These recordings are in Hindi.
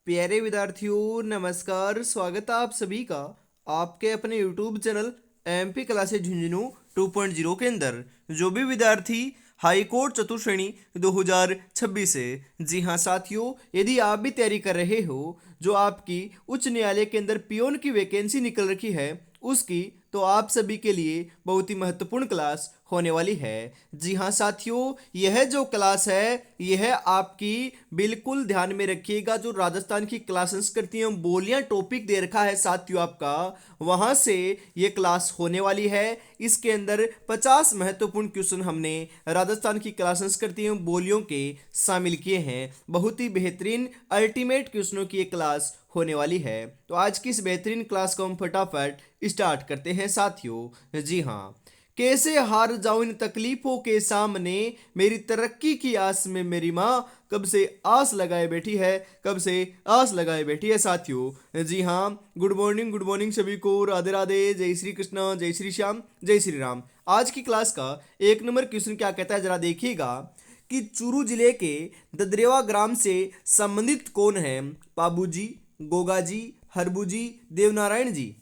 प्यारे विद्यार्थियों नमस्कार। स्वागत है आप सभी का आपके अपने YouTube channel MP classes Jhunjhunu 2.0 के अंदर। जो भी विद्यार्थी हाई कोर्ट चतुर्श्रेणी 2026 से, जी हाँ साथियों, यदि आप भी तैयारी कर रहे हो जो आपकी उच्च न्यायालय के अंदर पियोन की वैकेंसी निकल रखी है उसकी, तो आप सभी के लिए बहुत ही महत्वपूर्ण क्लास होने वाली है। जी हाँ साथियों, यह जो क्लास है यह आपकी बिल्कुल ध्यान में रखिएगा। जो राजस्थान की क्लास संस्कृति एवं बोलियां टॉपिक दे रखा है साथियों आपका, वहां से ये क्लास होने वाली है। इसके अंदर 50 महत्वपूर्ण क्वेश्चन हमने राजस्थान की क्लास संस्कृति एवं बोलियों के शामिल किए हैं। बहुत ही बेहतरीन अल्टीमेट क्वेश्चनों की ये क्लास होने वाली है। तो आज की इस बेहतरीन क्लास को हम फटाफट स्टार्ट करते हैं साथियों। जी हाँ, कैसे हार जाऊं इन तकलीफों के सामने, मेरी तरक्की की आस में मेरी माँ कब से आस लगाए बैठी है, कब से आस लगाए बैठी है साथियों। जी हाँ, गुड मॉर्निंग सभी को, राधे राधे, जय श्री कृष्ण, जय श्री श्याम, जय श्री राम। आज की क्लास का एक नंबर क्वेश्चन क्या कहता है जरा देखिएगा कि चूरू जिले के ददरेवा ग्राम से संबंधित कौन है? पाबूजी, गोगाजी, हरबूजी, देवनारायण जी।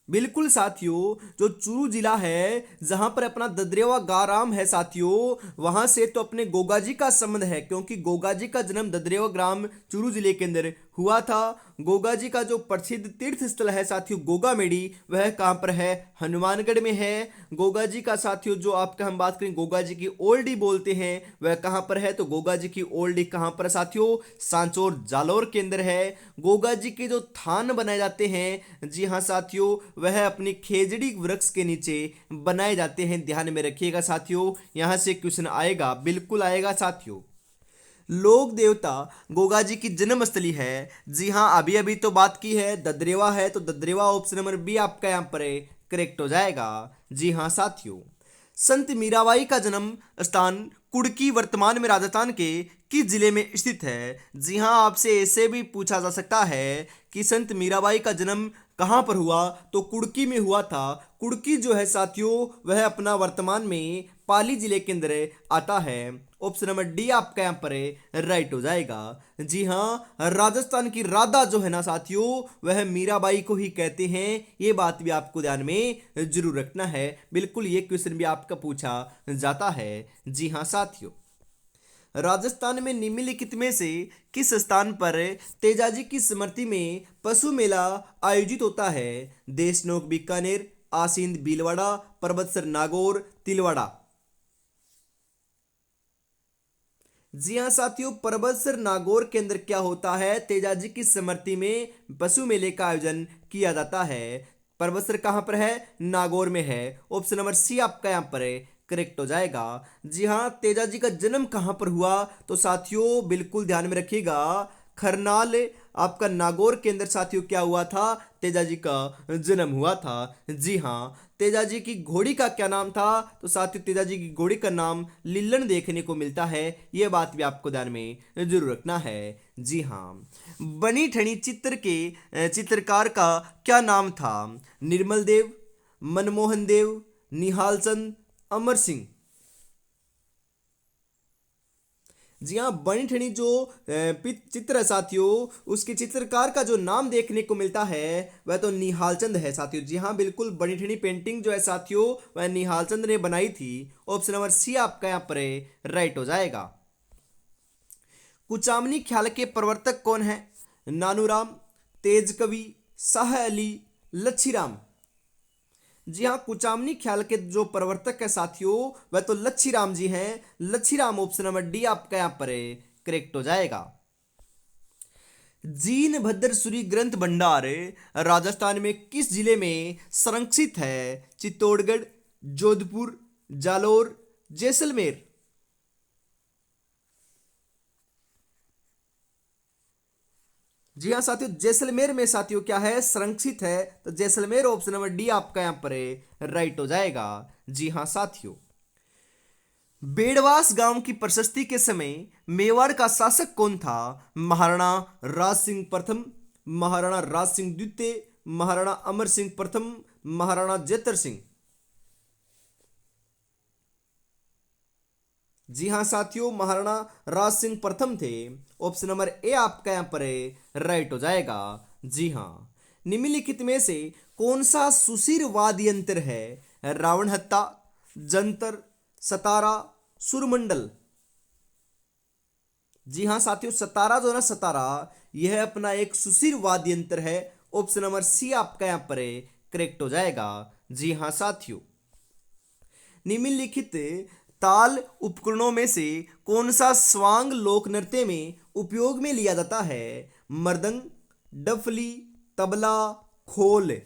बिल्कुल साथियों, जो चूरू जिला है जहां पर अपना ददरेवा गाराम है साथियों, वहां से तो अपने गोगा जी का संबंध है, क्योंकि गोगा जी का जन्म ददरेवा ग्राम चूरू जिले के अंदर हुआ था। गोगा जी का जो प्रसिद्ध तीर्थ स्थल है साथियों गोगा मेडी, वह कहां पर है? हनुमानगढ़ में है। गोगा जी का साथियों जो आपका हम बात करें गोगा जी की ओल्डी बोलते हैं, वह कहां पर है? तो गोगा जी की ओल्डी कहां पर साथियों? सांचौर जालोर के अंदर है। गोगा जी के जो थान बनाए जाते हैं, जी हाँ साथियों, वह अपनी खेजड़ी वृक्ष के नीचे बनाए जाते हैं। ध्यान में रखिएगा साथियों, यहां से क्वेश्चन आएगा, बिल्कुल आएगा साथियों। लोक देवता गोगा जी की जन्मस्थली है, जी हाँ अभी अभी तो बात की है, ददरेवा है, तो ददरेवा ऑप्शन नंबर बी आपका यहां पर करेक्ट हो जाएगा। जी हाँ साथियों, संत मीराबाई का जन्म स्थान कुड़की वर्तमान में राजस्थान के किस जिले में स्थित है? जी हाँ, आपसे ऐसे भी पूछा जा सकता है कि संत मीराबाई का जन्म कहाँ पर हुआ, तो कुड़की में हुआ था। कुड़की जो है साथियों वह अपना वर्तमान में पाली जिले के अंदर आता है। ऑप्शन नंबर डी आपका यहाँ पर राइट हो जाएगा। जी हाँ, राजस्थान की राधा जो है ना साथियों, वह मीराबाई को ही कहते हैं। ये बात भी आपको ध्यान में जरूर रखना है, बिल्कुल ये क्वेश्चन भी आपका पूछा जाता है। जी हाँ साथियों, राजस्थान में निम्नलिखित में से किस स्थान पर तेजाजी की स्मृति में पशु मेला आयोजित होता है? देशनोक बीकानेर, आसींद भीलवाड़ा, पर्वतसर नागौर, तिलवाड़ा। जी हाँ साथियों, परबतसर नागौर के अंदर क्या होता है? तेजाजी की स्मृति में पशु मेले का आयोजन किया जाता है। परबतसर कहाँ पर है? नागौर में है। ऑप्शन नंबर सी आपका यहाँ पर करेक्ट हो जाएगा। जी हाँ, तेजाजी का जन्म कहाँ पर हुआ? तो साथियों बिल्कुल ध्यान में रखिएगा, खरनाल आपका नागौर के अंदर साथियों क्या हुआ था? तेजाजी का जन्म हुआ था। जी हाँ, तेजाजी की घोड़ी का क्या नाम था? तो साथियों तेजाजी की घोड़ी का नाम लिल्लन देखने को मिलता है। यह बात भी आपको ध्यान में जरूर रखना है। जी हाँ, बनी ठनी चित्र के चित्रकार का क्या नाम था? निर्मल देव, मनमोहन देव, निहाल चंद, अमर सिंह। जी हाँ, बनी ठनी जो चित्र है साथियों, उसके चित्रकार का जो नाम देखने को मिलता है वह तो निहालचंद है साथियों। जी हाँ बिल्कुल, बनी ठनी पेंटिंग जो है साथियों वह निहालचंद ने बनाई थी। ऑप्शन नंबर सी आपका यहाँ पर राइट हो जाएगा। कुचामनी ख्याल के प्रवर्तक कौन है? नानूराम, तेज कवि, शाह अली, लच्छीराम। जी हाँ, कुचामनी ख्याल के जो प्रवर्तक है साथियों वह तो लच्छीराम जी हैं। लच्छीराम ऑप्शन नंबर डी आपका यहाँ पर करेक्ट हो जाएगा। जीन भद्र सूरी ग्रंथ भंडार राजस्थान में किस जिले में संरक्षित है? चित्तौड़गढ़, जोधपुर, जालोर, जैसलमेर। जी हाँ साथियों, जैसलमेर में साथियों क्या है? संरक्षित है, तो जैसलमेर ऑप्शन नंबर डी आपका यहाँ पर राइट हो जाएगा। जी हाँ साथियों, बेड़वास गांव की प्रशस्ति के समय मेवाड़ का शासक कौन था? महाराणा राज सिंह प्रथम, महाराणा राज सिंह द्वितीय, महाराणा अमर सिंह प्रथम, महाराणा जेतर सिंह। जी हाँ साथियों, महाराणा राज सिंह प्रथम थे। ऑप्शन नंबर ए आपका यहाँ पर राइट हो जाएगा। जी हाँ। निम्नलिखित में से कौन सा सुशिर वाद्य यंत्र है? रावण हत्ता, जंतर, सतारा, सुरमंडल। जी हाँ साथियों, सतारा जो है ना, सतारा यह अपना एक सुशिर वाद्य यंत्र है। ऑप्शन नंबर सी आपका यहाँ पर करेक्ट हो जाएगा। जी हाँ साथियों। निम्नलिखित ताल उपकरणों में से कौन सा स्वांग लोक नृत्य में उपयोग में लिया जाता है? मृदंग, डफली, तबला, खोल।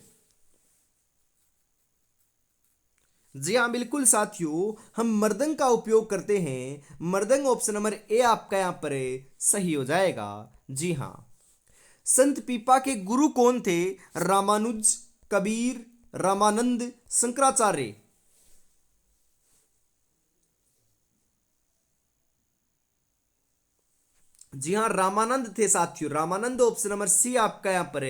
जी हाँ बिल्कुल साथियों, हम मृदंग का उपयोग करते हैं। मृदंग ऑप्शन नंबर ए आपका यहाँ पर सही हो जाएगा। जी हाँ। संत पीपा के गुरु कौन थे? रामानुज, कबीर, रामानंद, शंकराचार्य। जी हाँ, रामानंद थे साथियों, रामानंद। ऑप्शन नंबर सी आपका यहाँ पर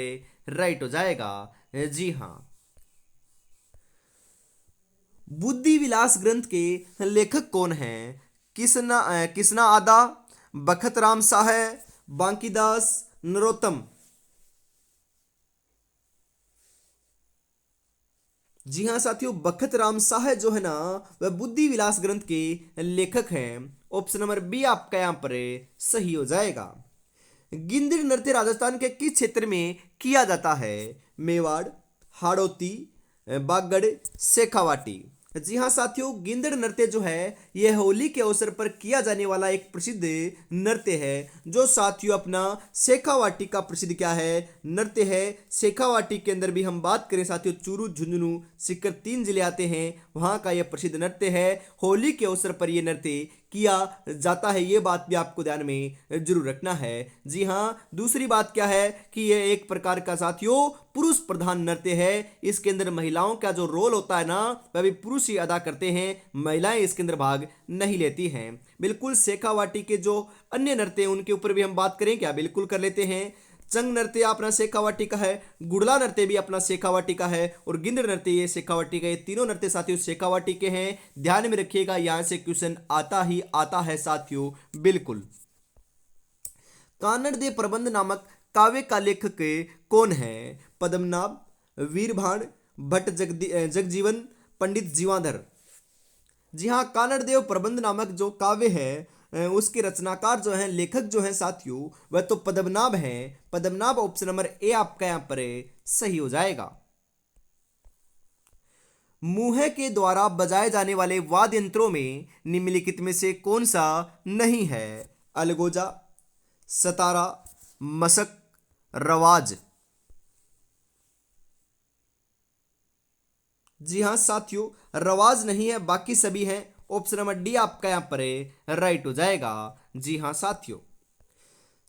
राइट हो जाएगा। जी हाँ। बुद्धि विलास ग्रंथ के लेखक कौन हैं? किसना आदा, बखत राम साह, बांकीदास, नरोत्तम। जी हाँ साथियों, बखत राम साह जो है ना, वह बुद्धि विलास ग्रंथ के लेखक हैं। ऑप्शन नंबर बी आपका यहाँ पर सही हो जाएगा। गिंदिर नृत्य राजस्थान के किस क्षेत्र में किया जाता है? मेवाड़, हाड़ौती, बागड़, शेखावाटी। जी हाँ साथियों, गिंदड़ नृत्य जो है यह होली के अवसर पर किया जाने वाला एक प्रसिद्ध नृत्य है, जो साथियों अपना शेखावाटी का प्रसिद्ध क्या है, नृत्य है। शेखावाटी के अंदर भी हम बात करें साथियों, चूरू, झुंझुनू, सीकर 3 जिले आते हैं, वहाँ का यह प्रसिद्ध नृत्य है। होली के अवसर पर यह नृत्य किया जाता है, ये बात भी आपको ध्यान में जरूर रखना है। जी हाँ। दूसरी बात क्या है कि यह एक प्रकार का साथियों पुरुष प्रधान नृत्य है। इसके अंदर महिलाओं का जो रोल होता है ना, वह भी पुरुष ही अदा करते हैं, महिलाएं इसके अंदर भाग नहीं लेती हैं। बिल्कुल। शेखावाटी के जो अन्य नृत्य हैं उनके ऊपर भी हम बात करें क्या? बिल्कुल कर लेते हैं। चंग नृत्य अपना शेखावाटी का है, गुड़ला नृत्य भी अपना शेखावाटी का है, और गिंद नृत्य ये शेखावाटी का। ये तीनों नृत्य साथियों शेखावाटी के हैं। ध्यान में रखिएगा, यहां से क्वेश्चन आता ही आता है साथियों। बिल्कुल। कानड़ दे प्रबंध नामक काव्य का लेखक कौन है? पद्मनाभ, वीरभाण, भट्ट जगजीवन, पंडित जीवाधर। जी हाँ, कानड़ देव प्रबंध नामक जो काव्य है उसके रचनाकार जो हैं, लेखक जो हैं साथियों, वह तो पद्मनाभ हैं। पद्मनाभ ऑप्शन नंबर ए आपका यहाँ पर सही हो जाएगा। मुंह के द्वारा बजाए जाने वाले वाद्य यंत्रों में निम्नलिखित में से कौन सा नहीं है? अलगोजा, सतारा, मशक, रवाज। जी हाँ साथियों, रवाज नहीं है, बाकी सभी हैं। ऑप्शन नंबर डी आपका यहाँ पर राइट हो जाएगा। जी हाँ साथियों।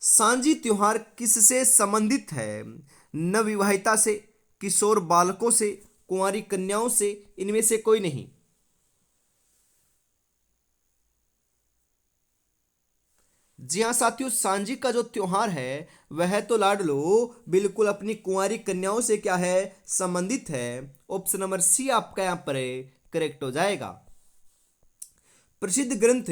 सांझी त्योहार किससे संबंधित है? नवविवाहिता से, किशोर बालकों से, कुंवारी कन्याओं से, इनमें से कोई नहीं। जी हाँ साथियों, सांझी का जो त्योहार है वह तो लाडलो बिल्कुल अपनी कुंवारी कन्याओं से क्या है, संबंधित है। ऑप्शन नंबर सी आपका यहाँ पर करेक्ट हो जाएगा। प्रसिद्ध ग्रंथ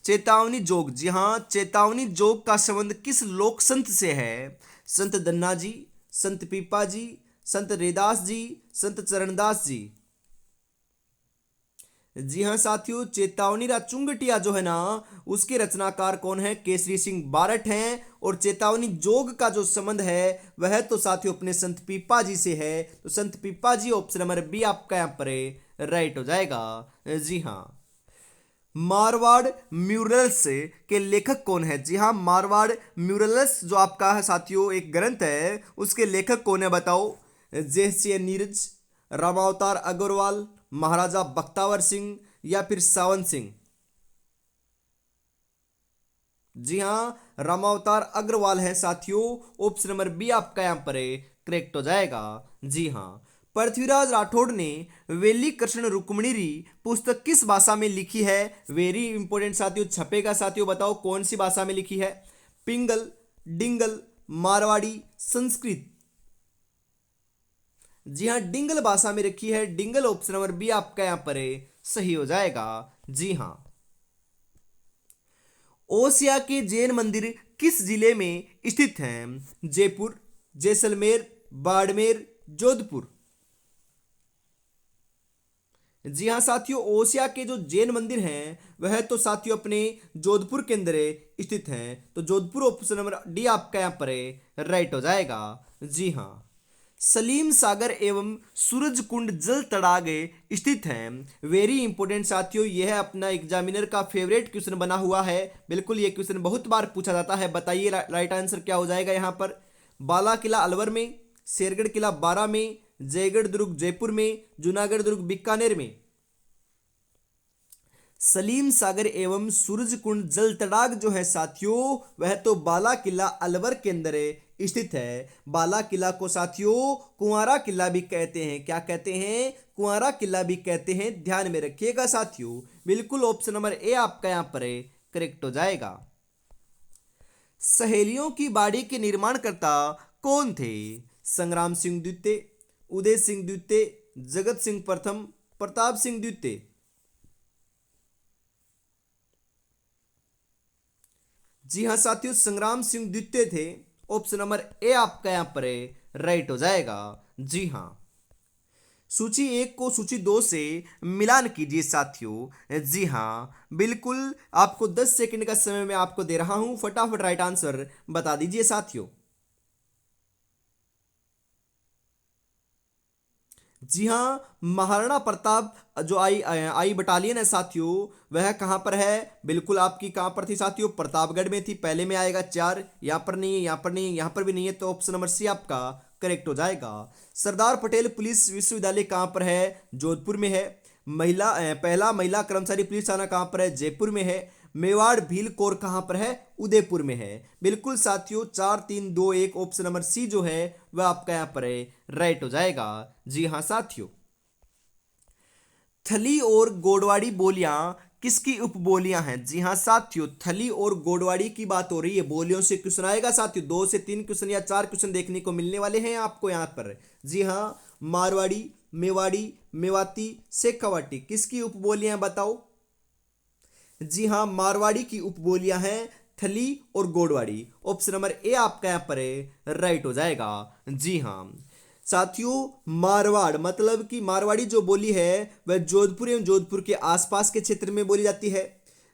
चेतावनी जोग। जी हाँ, चेतावनी जोग का संबंध किस लोक संत से है? संत दन्ना जी, संत पीपा जी, संत रेदास जी, संत चरणदास जी। जी हाँ साथियों, चेतावनी चुंगटिया जो है ना, उसके रचनाकार कौन है? केसरी सिंह बारठ हैं। और चेतावनी जोग का जो संबंध है वह तो साथियों अपने संत पीपा जी से है। तो संत पीपा जी ऑप्शन नंबर बी आपका यहाँ पर राइट हो जाएगा। जी हाँ। मारवाड़ म्यूरल्स के लेखक कौन है? जी हाँ, मारवाड़ म्यूरल्स जो आपका है साथियों एक ग्रंथ है, उसके लेखक कौन है बताओ? जयसिंह नीरज, रामावतार अग्रवाल, महाराजा बख्तावर सिंह, या फिर सावन सिंह। जी हाँ, रामावतार अग्रवाल है साथियों। ऑप्शन नंबर बी आपका यहाँ पर करेक्ट हो जाएगा। जी हाँ। पृथ्वीराज राठौड़ ने वेली कृष्ण रुक्मिणी पुस्तक किस भाषा में लिखी है? वेरी इंपॉर्टेंट साथियों, छपेगा साथियों, बताओ कौन सी भाषा में लिखी है? पिंगल, डिंगल, मारवाड़ी, संस्कृत। जी हाँ, डिंगल भाषा में रखी है। डिंगल ऑप्शन नंबर बी आपका यहाँ पर सही हो जाएगा। जी हाँ। ओसिया के जैन मंदिर किस जिले में स्थित हैं? जयपुर, जैसलमेर, बाड़मेर, जोधपुर। जी हाँ साथियों, ओसिया के जो जैन मंदिर हैं वह तो साथियों अपने जोधपुर के अंदर स्थित हैं। तो जोधपुर ऑप्शन नंबर डी आपका यहाँ पर राइट हो जाएगा। जी हाँ। सलीम सागर एवं सूरज कुंड जल तड़ाग स्थित हैं। वेरी इंपॉर्टेंट साथियों, यह अपना एग्जामिनर का फेवरेट क्वेश्चन बना हुआ है। बिल्कुल ये क्वेश्चन बहुत बार पूछा जाता है। बताइए राइट आंसर क्या हो जाएगा यहाँ पर? बाला किला अलवर में, शेरगढ़ किला बारा में, जयगढ़ दुर्ग जयपुर में, जूनागढ़ दुर्ग बीकानेर में। सलीम सागर एवं सूरज कुंड जल तड़ाग जो है साथियों वह तो बाला किला अलवर के अंदर स्थित है। बाला किला को साथियों कुंवारा किला भी कहते हैं। क्या कहते हैं? कुंवारा किला भी कहते हैं। ध्यान में रखिएगा साथियों। बिल्कुल ऑप्शन नंबर ए आपका यहां पर करेक्ट हो जाएगा। सहेलियों की बाड़ी के निर्माणकर्ता कौन थे? संग्राम सिंह द्वितीय, उदय सिंह द्वितीय, जगत सिंह प्रथम, प्रताप सिंह द्वितीय। जी हाँ साथियों, संग्राम सिंह द्वितीय थे। ऑप्शन नंबर ए आपका यहां पर राइट हो जाएगा। जी हाँ। सूची 1 को सूची 2 से मिलान कीजिए साथियों। जी हाँ बिल्कुल, आपको 10 सेकंड का समय मैं आपको दे रहा हूं, फटाफट राइट आंसर बता दीजिए साथियों। जी हाँ, महाराणा प्रताप जो आई बटालियन है साथियों वह कहाँ पर है? बिल्कुल आपकी कहाँ पर थी साथियों? प्रतापगढ़ में थी। पहले में आएगा 4, यहाँ पर नहीं है, यहाँ पर नहीं है, यहाँ पर भी नहीं है। तो ऑप्शन नंबर सी आपका करेक्ट हो जाएगा। सरदार पटेल पुलिस विश्वविद्यालय कहाँ पर है? जोधपुर में है। पहला महिला कर्मचारी पुलिस थाना कहाँ पर है? जयपुर में है। मेवाड़ भील कोर कहाँ पर है? उदयपुर में है। बिल्कुल साथियों 4 3 2 1 ऑप्शन नंबर सी जो है वह आपका यहाँ पर है राइट हो जाएगा। जी हाँ साथियों। थली और गोडवाड़ी बोलियां किसकी उपबोलियां हैं? जी हाँ साथियों, थली और गोडवाड़ी की बात हो रही है। बोलियों से क्वेश्चन आएगा साथियों। 2 से 3 क्वेश्चन या 4 क्वेश्चन देखने को मिलने वाले हैं आपको यहाँ पर। जी हाँ, मारवाड़ी, मेवाड़ी, मेवाती, शेखावाटी किसकी उपबोलियां बताओ? जी हाँ, मारवाड़ी की उपबोलियां हैं थली और गोडवाड़ी। ऑप्शन नंबर ए आपका यहाँ पर राइट हो जाएगा। जी हाँ साथियों, मारवाड़ मतलब कि मारवाड़ी जो बोली है वह जोधपुर एवं जोधपुर के आसपास के क्षेत्र में बोली जाती है।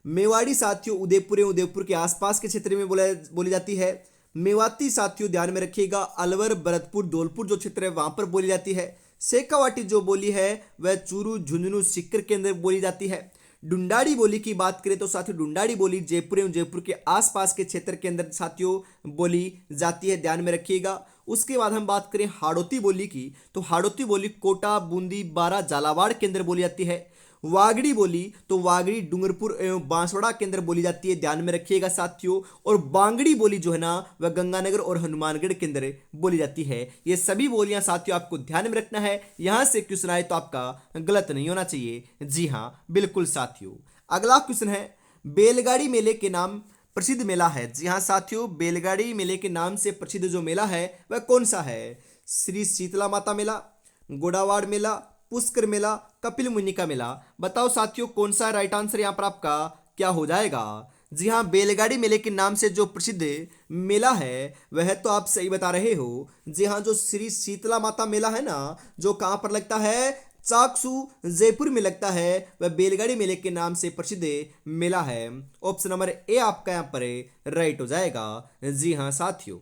मेवाड़ी साथियों उदयपुर एवं उदयपुर के आसपास के क्षेत्र में बोली जाती है। मेवाती साथियों ध्यान में रखिएगा अलवर, भरतपुर, धौलपुर जो क्षेत्र है वहां पर बोली जाती है। शेखावाटी जो बोली है वह चूरू, झुंझुनू, सीकर के अंदर बोली जाती है। डुंडाड़ी बोली की बात करें तो साथियों डुंडाड़ी बोली जयपुर एवं जयपुर के आसपास के क्षेत्र के अंदर साथियों बोली जाती है। ध्यान में रखिएगा। उसके बाद हम बात करें हाड़ौती बोली की, तो हाड़ौती बोली कोटा, बूंदी, बारा, झालावाड़ के अंदर बोली जाती है। वागड़ी बोली तो वागड़ी डूंगरपुर एवं बांसवाड़ा के अंदर बोली जाती है। ध्यान में रखिएगा साथियों। और बांगड़ी बोली जो है ना वह गंगानगर और हनुमानगढ़ के अंदर बोली जाती है। ये सभी बोलियां साथियों आपको ध्यान में रखना है। यहां से क्वेश्चन आए तो आपका गलत नहीं होना चाहिए। जी हाँ बिल्कुल साथियों। अगला क्वेश्चन है, बैलगाड़ी मेले के नाम प्रसिद्ध मेला है। जी हाँ साथियों, बैलगाड़ी मेले के नाम से प्रसिद्ध जो मेला है वह कौन सा है? श्री शीतला माता मेला, गोडावाड़ मेला, पुष्कर मेला, कपिल मुनि का मेला। बताओ साथियों कौन सा राइट आंसर यहाँ पर आपका क्या हो जाएगा? जी हाँ, बैलगाड़ी मेले के नाम से जो प्रसिद्ध मेला है वह तो आप सही बता रहे हो। जी हाँ, जो श्री शीतला माता मेला है ना जो कहाँ पर लगता है? चाकसू जयपुर में लगता है। वह बैलगाड़ी मेले के नाम से प्रसिद्ध मेला है। ऑप्शन नंबर ए आपका यहाँ पर राइट हो जाएगा। जी हाँ साथियों।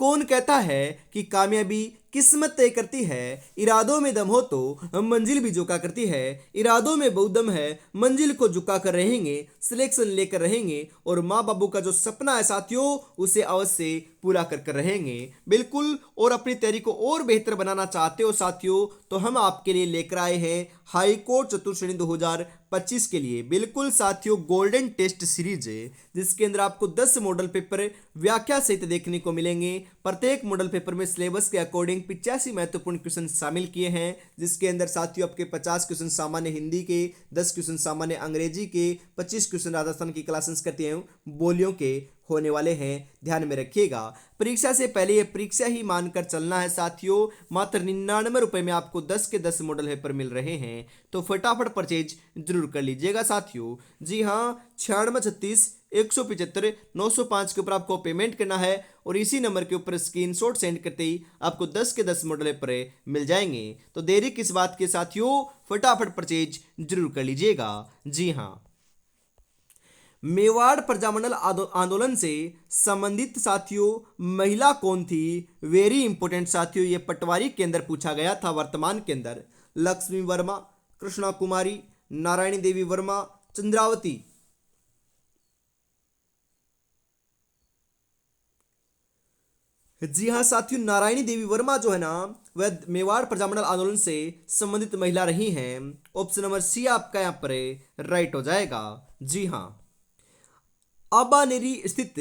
कौन कहता है कि कामयाबी किस्मत तय करती है? इरादों में दम हो तो मंजिल भी झुका करती है। इरादों में बहुत दम है, मंजिल को झुका कर रहेंगे, सिलेक्शन लेकर रहेंगे और माँ बाबू का जो सपना है साथियों उसे अवश्य पूरा कर रहेंगे। बिल्कुल। और अपनी तैयारी को और बेहतर बनाना चाहते हो साथियों तो हम आपके लिए लेकर आए हैं हाई कोर्ट चतुर्थ श्रेणी 2025 के लिए। बिल्कुल साथियों, गोल्डन टेस्ट सीरीज है जिसके अंदर आपको 10 मॉडल पेपर व्याख्या सहित देखने को मिलेंगे। प्रत्येक मॉडल पेपर में सिलेबस के अकॉर्डिंग 85 महत्वपूर्ण क्वेश्चन शामिल किए हैं जिसके अंदर साथियों आपके 50 क्वेश्चन सामान्य हिंदी के, 10 क्वेश्चन सामान्य अंग्रेजी के, 25 क्वेश्चन राजस्थान की क्लास संस्कृति एवं बोलियों के होने वाले हैं, ध्यान में रखिएगा। परीक्षा से पहले ये परीक्षा ही मानकर चलना है साथियों। मात्र 99 रुपये में आपको 10 के 10 मॉडल पेपर मिल रहे हैं, तो फटाफट परचेज जरूर कर लीजिएगा साथियों। जी हाँ, 9636 175 905 के ऊपर आपको पेमेंट करना है और इसी नंबर के ऊपर स्क्रीनशॉट सेंड करते ही आपको 10 के 10 मॉडल पेपर मिल जाएंगे। तो देरी किस बात के साथियों, फटाफट परचेज जरूर कर लीजिएगा। जी हाँ, मेवाड़ प्रजामंडल आंदोलन से संबंधित साथियों महिला कौन थी? वेरी इंपॉर्टेंट साथियों, ये पटवारी के अंदर पूछा गया था वर्तमान के अंदर। लक्ष्मी वर्मा, कृष्णा कुमारी, नारायणी देवी वर्मा, चंद्रावती। जी हाँ साथियों, नारायणी देवी वर्मा जो है ना, वह मेवाड़ प्रजामंडल आंदोलन से संबंधित महिला रही हैं। ऑप्शन नंबर सी आपका यहाँ पर राइट हो जाएगा। जी हाँ, आबानेरी स्थित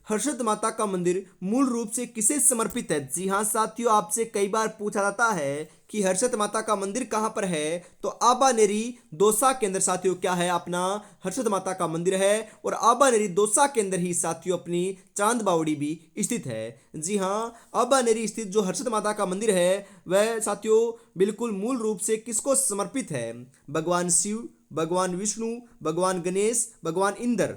हर्षद माता का मंदिर मूल रूप से किसे समर्पित है? जी हाँ साथियों, आपसे कई बार पूछा जाता है कि हर्षद माता का मंदिर कहाँ पर है, तो आबानेरी दौसा के अंदर साथियों क्या है अपना हर्षद माता का मंदिर है। और आबानेरी दौसा के अंदर ही साथियों अपनी चांद बावड़ी भी स्थित है। जी हाँ, आबानेरी स्थित जो हर्षद माता का मंदिर है वह साथियों बिल्कुल मूल रूप से किसको समर्पित है? भगवान शिव, भगवान विष्णु, भगवान गणेश, भगवान इंद्र।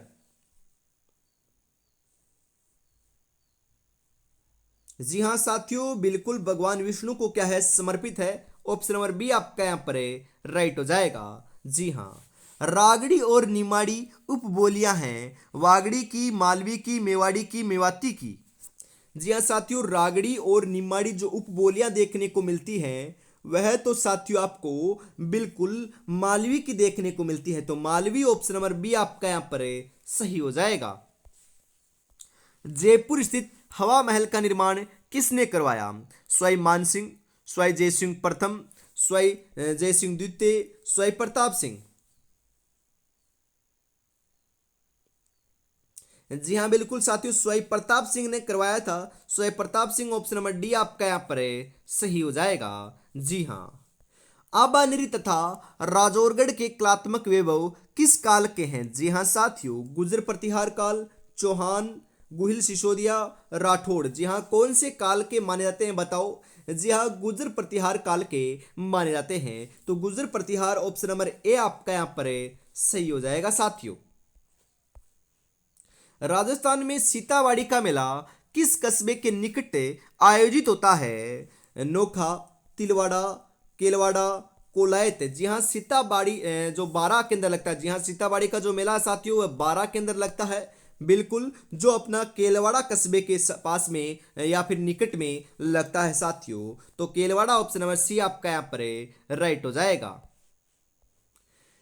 जी हाँ साथियों, बिल्कुल भगवान विष्णु को क्या है समर्पित है। ऑप्शन नंबर बी आपका यहाँ पर राइट हो जाएगा। जी हाँ, रागड़ी और निमाड़ी उपबोलियां हैं, वागड़ी की, मालवी की, मेवाड़ी की, मेवाती की। जी हाँ साथियों, रागड़ी और निमाड़ी जो उपबोलियां देखने को मिलती हैं वह तो साथियों आपको बिल्कुल मालवी की देखने को मिलती है, तो मालवी ऑप्शन नंबर बी आपका यहाँ पर सही हो जाएगा। जयपुर स्थित हवा महल का निर्माण किसने करवाया? स्वयं मान सिंह, स्वयं जयसिंह प्रथम, स्वयं जयसिंह द्वितीय, स्वयं प्रताप सिंह। जी हाँ बिल्कुल साथियों, स्वयं प्रताप सिंह ने करवाया था। स्वयं Pratap Singh option number D आपका यहाँ पर सही हो जाएगा। जी हाँ, आबानेरी तथा राजौरगढ़ के कलात्मक वैभव किस काल के हैं? जी हाँ साथियों, गुर्जर प्रतिहार काल, चौहान, गुहिल सिसोदिया, राठौड़। जी हाँ, कौन से काल के माने जाते हैं बताओ? जी हाँ, गुर्जर प्रतिहार काल के माने जाते हैं, तो गुर्जर प्रतिहार ऑप्शन नंबर ए आपका यहाँ पर सही हो जाएगा साथियों। राजस्थान में सीतावाड़ी का मेला किस कस्बे के निकट आयोजित होता है? नोखा, तिलवाड़ा, केलवाड़ा, कोलायत। जी हाँ, सीताबाड़ी जो बारां के अंदर लगता है। जी हाँ, सीताबाड़ी का जो मेला साथियों वह बारां के अंदर लगता है, बिल्कुल जो अपना केलवाड़ा कस्बे के पास में या फिर निकट में लगता है साथियों। तो केलवाड़ा ऑप्शन नंबर सी आपका यहाँ पर राइट हो जाएगा।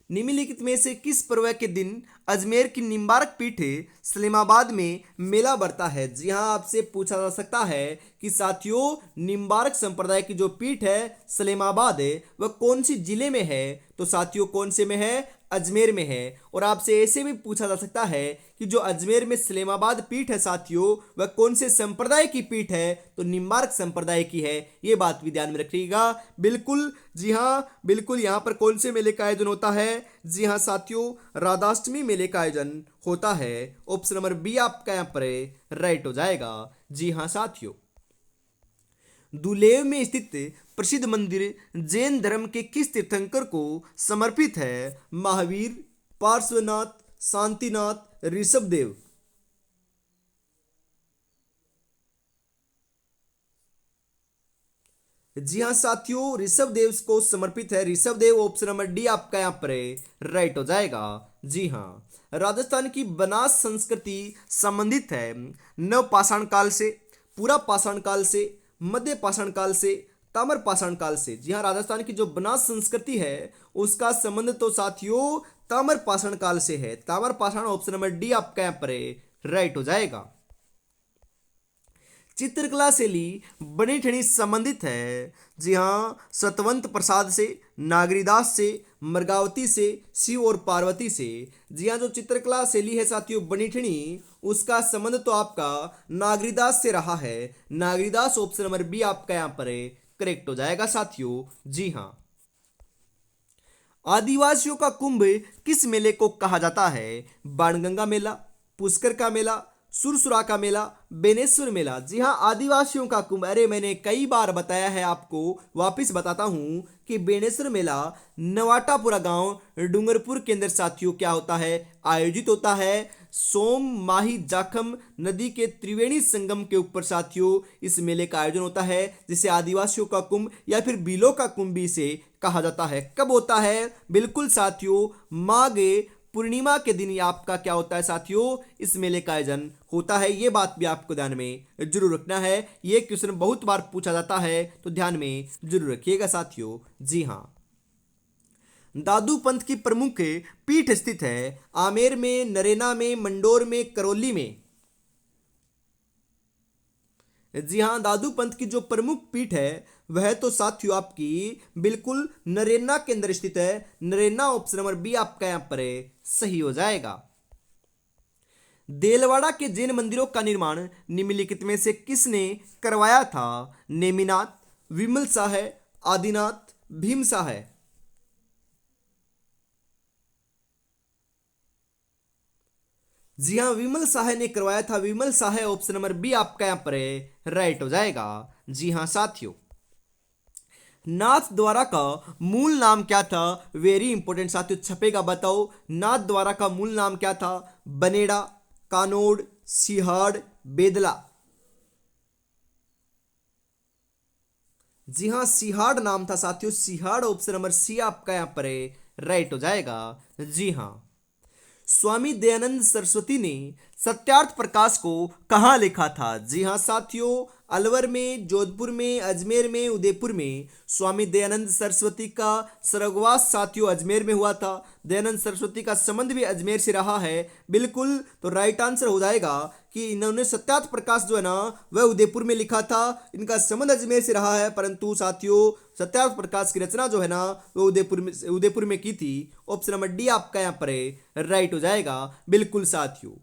निम्नलिखित में से किस पर्व के दिन अजमेर की निम्बार्क पीठ सलीमाबाद में मेला बढ़ता है? जी हाँ, आपसे पूछा जा सकता है कि साथियों निम्बार्क संप्रदाय की जो पीठ है सलीमाबाद है वह कौन सी जिले में है? तो साथियों कौन से में है? अजमेर में है। और आपसे ऐसे भी पूछा जा सकता है कि जो अजमेर में सलेमाबाद पीठ है साथियों वह कौन से संप्रदाय की पीठ है? तो निम्बार्क संप्रदाय की है। ये बात भी ध्यान में रखिएगा। बिल्कुल जी हाँ, बिल्कुल यहाँ पर कौन से मेले का आयोजन होता है? जी हाँ साथियों, राधाष्टमी मेले का आयोजन होता है। ऑप्शन नंबर बी आपका यहाँ पर राइट हो जाएगा। जी हाँ साथियों, दुलेव में स्थित प्रसिद्ध मंदिर जैन धर्म के किस तीर्थंकर को समर्पित है? महावीर, पार्श्वनाथ, शांतिनाथ, ऋषभदेव। जी हाँ साथियों, ऋषभदेव को समर्पित है। ऋषभदेव ऑप्शन नंबर डी आपका यहाँ पर राइट हो जाएगा। जी हाँ, राजस्थान की बनास संस्कृति संबंधित है नव पाषाण काल से, पूरा पाषाण काल से, मध्य पाषाण काल से, ताम्र पाषाण काल से। जी हाँ, राजस्थान की जो बनास संस्कृति है उसका संबंध तो साथियों ताम्र पाषाण काल से है। ताम्र पाषाण ऑप्शन नंबर डी आपका यहाँ पर राइट हो जाएगा। चित्रकला शैली बनी ठनी संबंधित है। जी हाँ, सतवंत प्रसाद से, नागरीदास से, मृगावती से, शिव और पार्वती से। जी हाँ, जो चित्रकला शैली है साथियों बनी ठनी उसका संबंध तो आपका नागरीदास से रहा है। नागरीदास ऑप्शन नंबर बी आपका यहाँ पर करेक्ट हो जाएगा साथियों। जी हाँ, आदिवासियों का कुंभ किस मेले को कहा जाता है? बाणगंगा मेला, पुष्कर का मेला, सुरसुरा का मेला, बेनेश्वर मेला। जी हाँ, आदिवासियों का कुंभ। अरे मैंने कई बार बताया है आपको, वापस बताता हूँ कि बेनेश्वर मेला नवाटापुरा गांव डूंगरपुर के अंदर साथियों क्या होता है, आयोजित होता है। सोम माही जाखम नदी के त्रिवेणी संगम के ऊपर साथियों इस मेले का आयोजन होता है, जिसे आदिवासियों का कुंभ या फिर बीलों का कुंभ भी इसे कहा जाता है। कब होता है? बिल्कुल साथियों, माघ पूर्णिमा के दिन ये आपका क्या होता है साथियों, इस मेले का आयोजन होता है। ये बात भी आपको ध्यान में जरूर रखना है, ये क्वेश्चन बहुत बार पूछा जाता है, तो ध्यान में जरूर रखिएगा साथियों। जी हाँ, दादू पंथ की प्रमुख पीठ स्थित है आमेर में, नरेना में, मंडोर में, करौली में। जी हाँ, दादू पंथ की जो प्रमुख पीठ है वह तो साथियों आपकी बिल्कुल नरेना के अंदर स्थित है। नरेना ऑप्शन नंबर बी आपका यहां पर सही हो जाएगा। देलवाड़ा के जैन मंदिरों का निर्माण निम्नलिखित में से किसने करवाया था? नेमिनाथ, विमल शाह, आदिनाथ, भीम शाह। जी हाँ, विमल शाह ने करवाया था। विमल शाह ऑप्शन नंबर बी आपका यहां पर राइट हो जाएगा। जी हाँ साथियों, नाथ द्वारा का मूल नाम क्या था? वेरी इंपॉर्टेंट साथियों, छपेगा बताओ। नाथ द्वारा का मूल नाम क्या था? बनेड़ा, कानोड़, सिहाड़, बेदला। जी हाँ, सिहाड़ नाम था साथियों। सिहाड़ ऑप्शन नंबर सी आपका यहां पर राइट हो जाएगा। जी हाँ, स्वामी दयानंद सरस्वती ने सत्यार्थ प्रकाश को कहाँ लिखा था? जी हाँ साथियों, अलवर में, जोधपुर में, अजमेर में, उदयपुर में। स्वामी दयानंद सरस्वती का स्वर्गवास साथियों अजमेर में हुआ था। दयानंद सरस्वती का संबंध भी अजमेर से रहा है। बिल्कुल, तो राइट आंसर हो जाएगा कि इन्होंने सत्यार्थ प्रकाश जो है ना वह उदयपुर में लिखा था। इनका संबंध अजमेर से रहा है, परंतु साथियों सत्यार्थ प्रकाश की रचना जो है ना वो उदयपुर में की थी। ऑप्शन नंबर डी आपका यहाँ पर राइट हो जाएगा। बिल्कुल साथियों,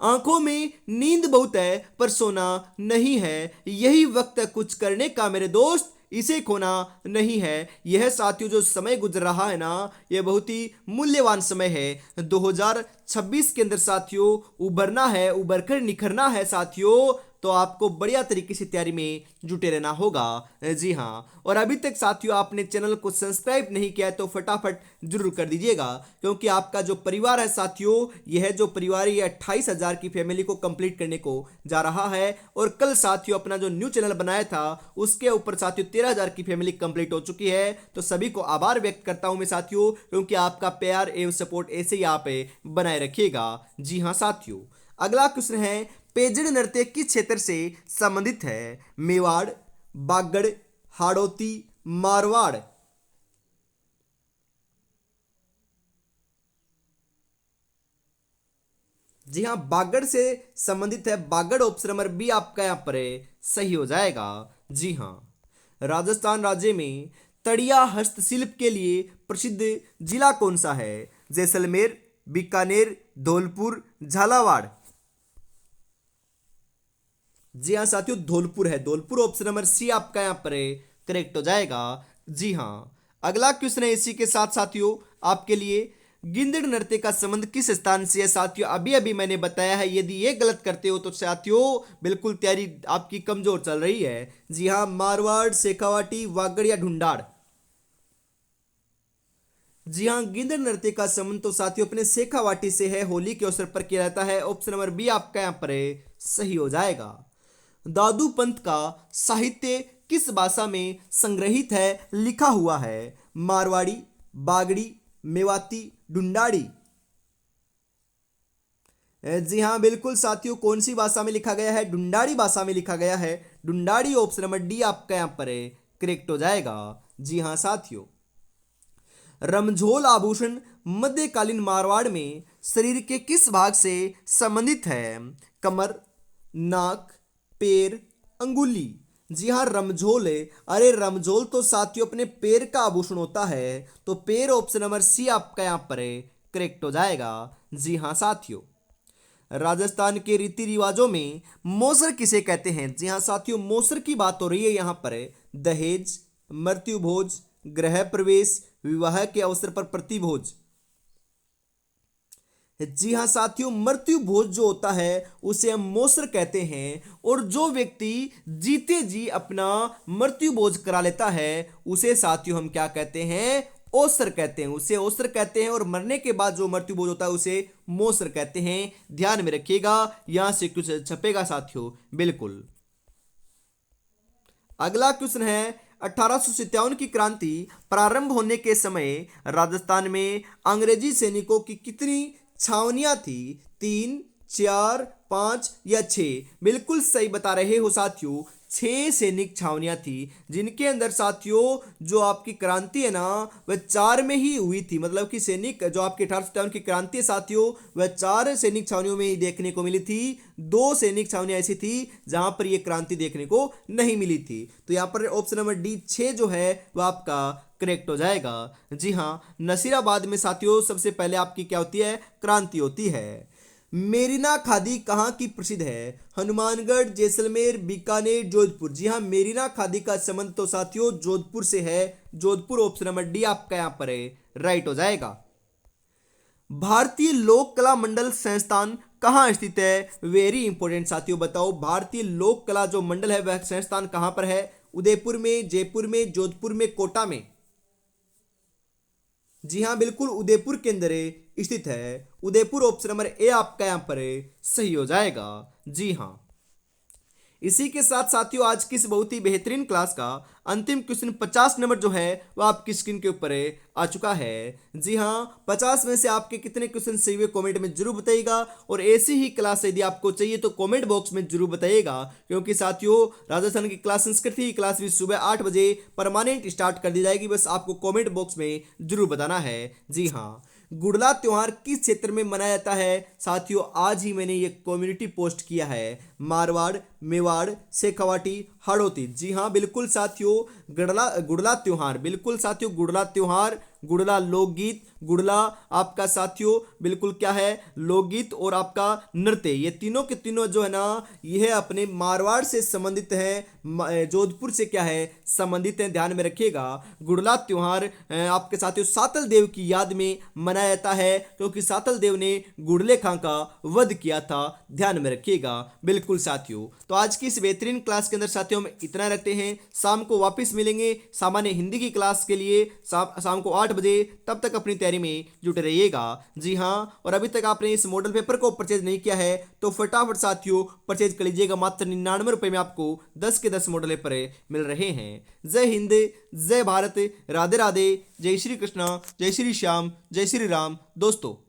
आंखों में नींद बहुत है पर सोना नहीं है, यही वक्त है कुछ करने का मेरे दोस्त, इसे खोना नहीं है। यह साथियों जो समय गुजर रहा है ना, यह बहुत ही मूल्यवान समय है। 2026 के अंदर साथियों उभरना है, उभर कर निखरना है साथियों, तो आपको बढ़िया तरीके से तैयारी में जुटे रहना होगा। जी हाँ, और अभी तक साथियों आपने चैनल को सब्सक्राइब नहीं किया है तो फटाफट जरूर कर दीजिएगा, क्योंकि आपका जो परिवार है साथियों, यह जो परिवार ये 28,000 की फैमिली को कंप्लीट करने को जा रहा है। और कल साथियों अपना जो न्यू चैनल बनाया था उसके ऊपर साथियों 13,000 की फैमिली कंप्लीट हो चुकी है। तो सभी को आभार व्यक्त करता हूं मैं साथियों, क्योंकि आपका प्यार एवं सपोर्ट ऐसे ही आप बनाए रखिएगा। जी हाँ साथियों, अगला क्वेश्चन है, पेजड़ नृत्य किस क्षेत्र से संबंधित है? मेवाड़, बागड़, हाड़ौती, मारवाड़। जी हाँ, बागड़ से संबंधित है। बागड़ ऑप्शन नंबर बी आपका यहाँ पर सही हो जाएगा। जी हाँ, राजस्थान राज्य में तड़िया हस्तशिल्प के लिए प्रसिद्ध जिला कौन सा है? जैसलमेर, बीकानेर, धौलपुर, झालावाड़। जी हाँ साथियों, धौलपुर है। धौलपुर ऑप्शन नंबर सी आपका यहाँ पर करेक्ट हो जाएगा। जी हाँ, अगला क्वेश्चन है इसी के साथ साथियों आपके लिए, गिंदड़ नृत्य का संबंध किस स्थान से है? साथियों अभी अभी मैंने बताया है, यदि ये गलत करते हो तो साथियों बिल्कुल तैयारी आपकी कमजोर चल रही है। जी हाँ, मारवाड़, शेखावाटी, वागड़ या ढूंढाड़। जी हाँ, गिंदड़ नृत्य का संबंध तो साथियों अपने शेखावाटी से है, होली के अवसर पर किया जाता है। ऑप्शन नंबर बी आपका यहाँ पर सही हो जाएगा। दादू पंथ का साहित्य किस भाषा में संग्रहित है, लिखा हुआ है? मारवाड़ी, बागड़ी, मेवाती, ढूंढाड़ी। जी हाँ बिल्कुल साथियों, कौन सी भाषा में लिखा गया है? ढूंढाड़ी भाषा में लिखा गया है। ढूंढाड़ी ऑप्शन नंबर डी आपका यहाँ पर करेक्ट हो जाएगा। जी हाँ साथियों, रमझोल आभूषण मध्यकालीन मारवाड़ में शरीर के किस भाग से संबंधित है? कमर, नाक, पैर, अंगुली। जी हाँ, रमझोल है। अरे रमझोल तो साथियों अपने पैर का आभूषण होता है, तो पैर ऑप्शन नंबर सी आपका यहाँ पर करेक्ट हो जाएगा। जी हाँ साथियों, राजस्थान के रीति रिवाजों में मौसर किसे कहते हैं? जी हाँ साथियों, मौसर की बात हो रही है यहाँ पर। दहेज, मृत्यु भोज, गृह प्रवेश, विवाह के अवसर पर प्रतिभोज। जी हाँ साथियों, मृत्यु भोज जो होता है उसे हम मोसर कहते हैं। और जो व्यक्ति जीते जी अपना मृत्यु भोज करा लेता है उसे साथियों हम क्या कहते हैं, ओसर कहते हैं, उसे ओसर कहते हैं। और मरने के बाद जो मृत्यु भोज होता है उसे मोसर कहते हैं। ध्यान में रखिएगा, यहां से कुछ छपेगा साथियों, बिल्कुल। अगला क्वेश्चन है, 1857 की क्रांति प्रारंभ होने के समय राजस्थान में अंग्रेजी सैनिकों की कितनी छावनियां थी? 3, 4, 5 या 6? बिल्कुल सही बता रहे हो साथियों, 6 सैनिक छावनियां थी, जिनके अंदर साथियों जो आपकी क्रांति है ना वह 4 में ही हुई थी। मतलब कि सैनिक जो आपकी 1857 की क्रांति है साथियों वह 4 सैनिक छावनियों में ही देखने को मिली थी। 2 सैनिक छावनियां ऐसी थी जहां पर यह क्रांति देखने को नहीं मिली थी। तो यहां पर ऑप्शन नंबर डी 6 जो है वह आपका करेक्ट हो जाएगा। जी हाँ, नसीराबाद में साथियों सबसे पहले आपकी क्या होती है, क्रांति होती है। मेरिना खादी कहाँ की प्रसिद्ध है? हनुमानगढ़, जैसलमेर, बीकानेर, जोधपुर? जी हाँ, मेरिना खादी का संबंध तो साथियों जोधपुर से है। जोधपुर ऑप्शन नंबर डी आपका यहां पर है, राइट हो जाएगा। भारतीय लोक कला मंडल संस्थान कहाँ स्थित है? वेरी इंपॉर्टेंट साथियों, बताओ भारतीय लोक कला जो मंडल है वह संस्थान कहां पर है? उदयपुर में, जयपुर में, जोधपुर में, कोटा में? जी हाँ, बिल्कुल उदयपुर के अंदर स्थित है। उदयपुर ऑप्शन नंबर ए आपका यहां पर सही हो जाएगा। जी हाँ, इसी के साथ साथियों आज की इस बहुत ही बेहतरीन क्लास का अंतिम क्वेश्चन 50 नंबर जो है वह आपकी स्क्रीन के ऊपर आ चुका है। जी हाँ, 50 में से आपके कितने क्वेश्चन सही हुए कमेंट में जरूर बताइएगा। और ऐसी ही क्लास यदि आपको चाहिए तो कमेंट बॉक्स में जरूर बताइएगा, क्योंकि साथियों राजस्थान की क्लास संस्कृत की क्लास भी सुबह 8 बजे परमानेंट स्टार्ट कर दी जाएगी। बस आपको कमेंट बॉक्स में जरूर बताना है। जी हाँ, गुड़ला त्योहार किस क्षेत्र में मनाया जाता है? साथियों आज ही मैंने ये कम्युनिटी पोस्ट किया है, मारवाड़, मेवाड़, शेखावाटी, हाड़ौती। जी हाँ बिल्कुल साथियों, गुड़ला त्योहार, बिल्कुल साथियों गुड़ला त्योहार, गुड़ला लोकगीत, गुड़ला आपका साथियों बिल्कुल क्या है, लोकगीत और आपका नृत्य, ये तीनों के तीनों जो है ना यह अपने मारवाड़ से संबंधित है, जोधपुर से क्या है संबंधित है। ध्यान में रखिएगा, गुड़ला त्योहार आपके साथियों सातल देव की याद में मनाया जाता है, क्योंकि सातल देव ने गुड़ले खां का वध किया था। ध्यान में रखिएगा बिल्कुल साथियों। तो आज की इस बेहतरीन क्लास के अंदर साथियों हम इतना रखते हैं, शाम को वापस मिलेंगे सामान्य हिंदी की क्लास के लिए शाम को 8 बजे। तब तक अपनी तैयारी में जुटे रहिएगा। जी हाँ, और अभी तक आपने इस मॉडल पेपर को परचेज नहीं किया है तो फटाफट साथियों परचेज कर लीजिएगा। मात्र 99 रुपए में आपको 10 के 10 मॉडल पेपर मिल रहे हैं। जय हिंद, जय भारत, राधे राधे, जय श्री कृष्णा, जय श्री श्याम, जय श्री राम दोस्तों।